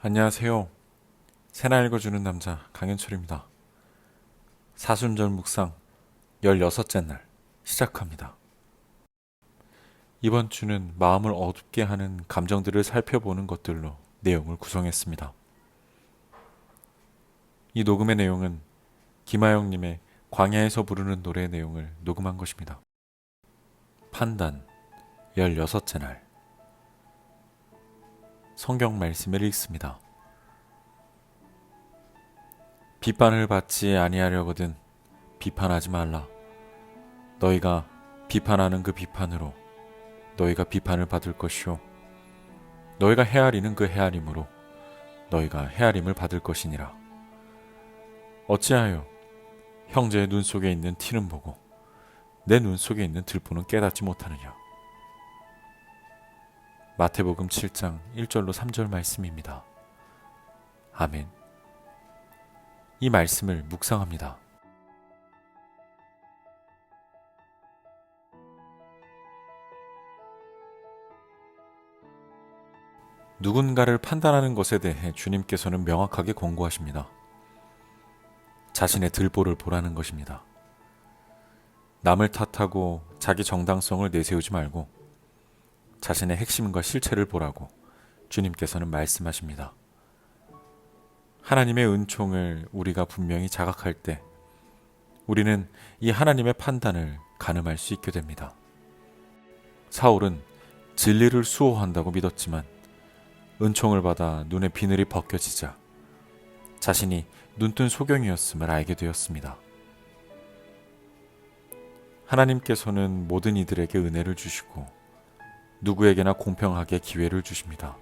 안녕하세요. 새나 읽어주는 남자 강현철입니다. 사순절 묵상 16째 날 시작합니다. 이번 주는 마음을 어둡게 하는 감정들을 살펴보는 것들로 내용을 구성했습니다. 이 녹음의 내용은 김하영님의 광야에서 부르는 노래 내용을 녹음한 것입니다. 판단 16째 날 성경 말씀을 읽습니다. 비판을 받지 아니하려거든 비판하지 말라. 너희가 비판하는 그 비판으로 너희가 비판을 받을 것이요 너희가 헤아리는 그 헤아림으로 너희가 헤아림을 받을 것이니라. 어찌하여 형제의 눈 속에 있는 티는 보고 내 눈 속에 있는 들보는 깨닫지 못하느냐. 마태복음 7장 1절로 3절 말씀입니다. 아멘. 이 말씀을 묵상합니다. 누군가를 판단하는 것에 대해 주님께서는 명확하게 권고하십니다. 자신의 들보를 보라는 것입니다. 남을 탓하고 자기 정당성을 내세우지 말고 자신의 핵심과 실체를 보라고 주님께서는 말씀하십니다. 하나님의 은총을 우리가 분명히 자각할 때 우리는 이 하나님의 판단을 가늠할 수 있게 됩니다. 사울은 진리를 수호한다고 믿었지만 은총을 받아 눈의 비늘이 벗겨지자 자신이 눈뜬 소경이었음을 알게 되었습니다. 하나님께서는 모든 이들에게 은혜를 주시고 누구에게나 공평하게 기회를 주십니다.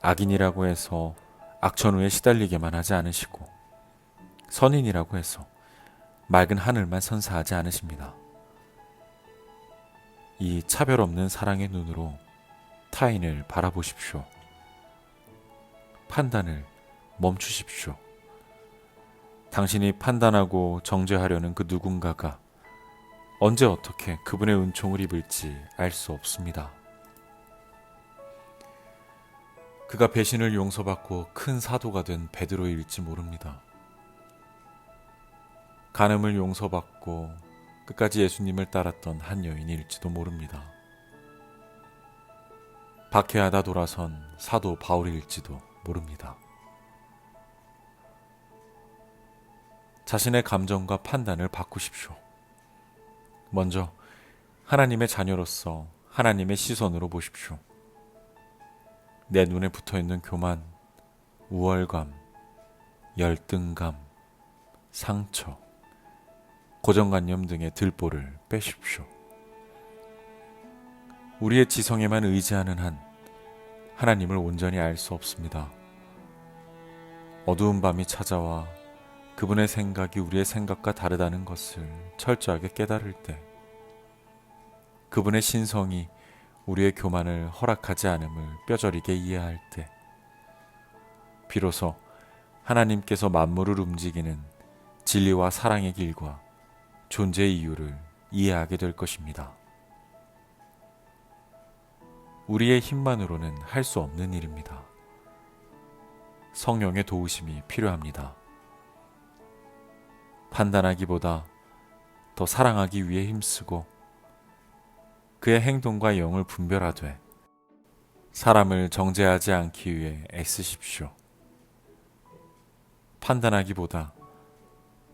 악인이라고 해서 악천후에 시달리게만 하지 않으시고 선인이라고 해서 맑은 하늘만 선사하지 않으십니다. 이 차별 없는 사랑의 눈으로 타인을 바라보십시오. 판단을 멈추십시오. 당신이 판단하고 정죄하려는 그 누군가가 언제 어떻게 그분의 은총을 입을지 알 수 없습니다. 그가 배신을 용서받고 큰 사도가 된 베드로일지 모릅니다. 간음을 용서받고 끝까지 예수님을 따랐던 한 여인일지도 모릅니다. 박해하다 돌아선 사도 바울일지도 모릅니다. 자신의 감정과 판단을 바꾸십시오. 먼저 하나님의 자녀로서 하나님의 시선으로 보십시오. 내 눈에 붙어있는 교만, 우월감, 열등감, 상처, 고정관념 등의 들보를 빼십시오. 우리의 지성에만 의지하는 한 하나님을 온전히 알 수 없습니다. 어두운 밤이 찾아와 그분의 생각이 우리의 생각과 다르다는 것을 철저하게 깨달을 때 그분의 신성이 우리의 교만을 허락하지 않음을 뼈저리게 이해할 때 비로소 하나님께서 만물을 움직이는 진리와 사랑의 길과 존재의 이유를 이해하게 될 것입니다. 우리의 힘만으로는 할 수 없는 일입니다. 성령의 도우심이 필요합니다. 판단하기보다 더 사랑하기 위해 힘쓰고 그의 행동과 영을 분별하되 사람을 정죄하지 않기 위해 애쓰십시오. 판단하기보다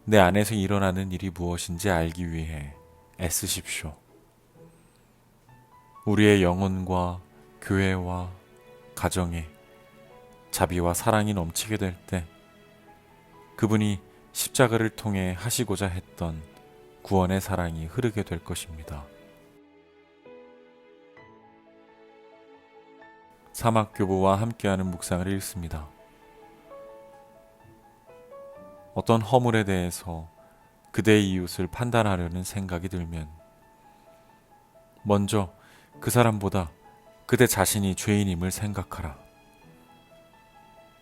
내 안에서 일어나는 일이 무엇인지 알기 위해 애쓰십시오. 우리의 영혼과 교회와 가정에 자비와 사랑이 넘치게 될 때 그분이 십자가를 통해 하시고자 했던 구원의 사랑이 흐르게 될 것입니다. 사막교보와 함께하는 묵상을 읽습니다. 어떤 허물에 대해서 그대의 이웃을 판단하려는 생각이 들면 먼저 그 사람보다 그대 자신이 죄인임을 생각하라.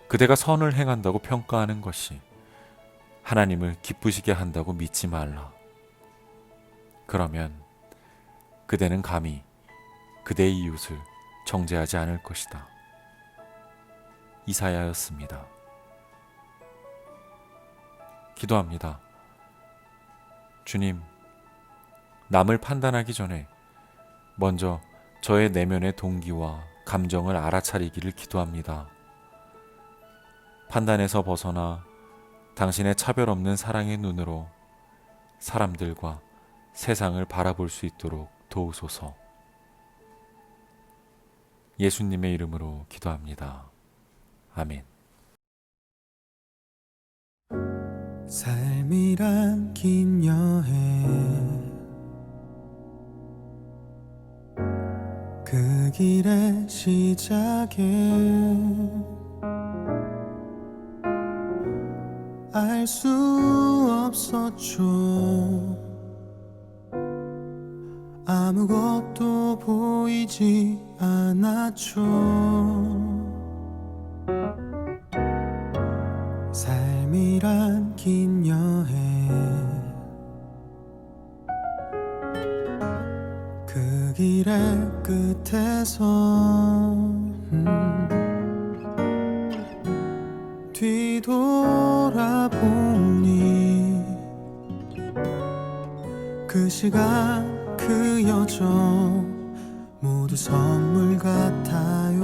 그대가 선을 행한다고 평가하는 것이 하나님을 기쁘시게 한다고 믿지 말라. 그러면 그대는 감히 그대의 이웃을 정죄하지 않을 것이다. 이사야였습니다. 기도합니다. 주님, 남을 판단하기 전에 먼저 저의 내면의 동기와 감정을 알아차리기를 기도합니다. 판단에서 벗어나 당신의 차별 없는 사랑의 눈으로 사람들과 세상을 바라볼 수 있도록 도우소서. 예수님의 이름으로 기도합니다. 아멘. 삶이란 긴 여행, 그 길의 시작에 알 수 없었죠. 아무것도 보이지 않았죠. 삶이란 긴 여행, 그 길의 끝에서 뒤돌아보니 그 시간 그 여정 모두 선물 같아요.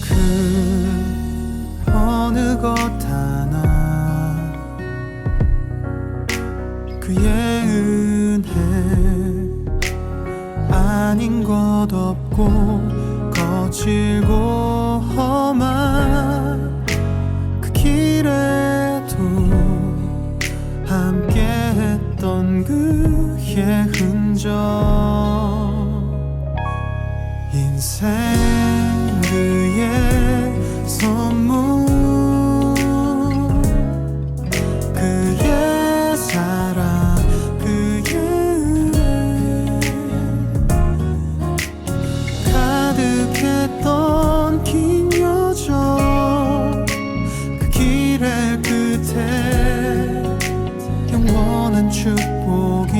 그 어느 것 하나 그의 은혜 아닌 것 없고 거칠고 험한 그 길에도 함께했던 그의 흔적. 인생 그의 선물, 그의 사랑, 그의 은혜 가득했던 긴 여정, 그 길의 끝에 영원한 축복이,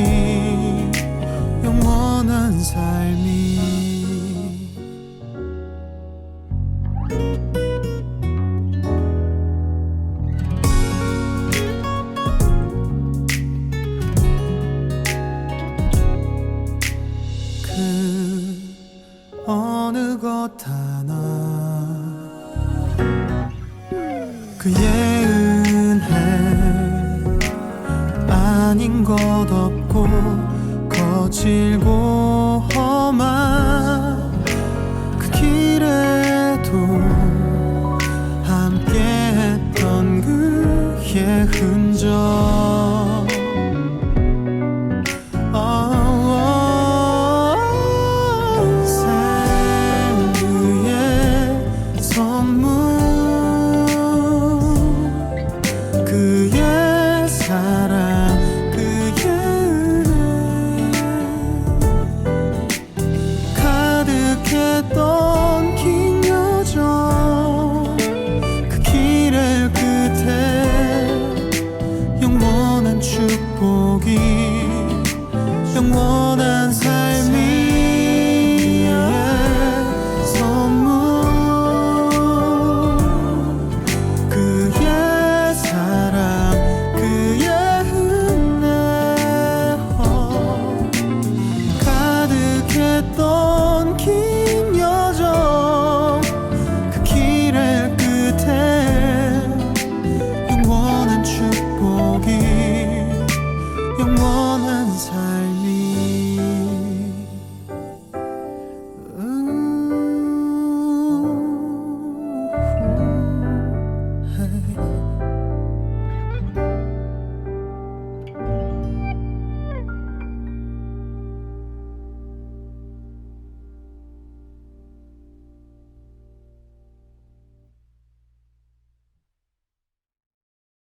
영원한 삶이. 그 어느 것 하나 그의 은혜 아닌 것 없고 거칠고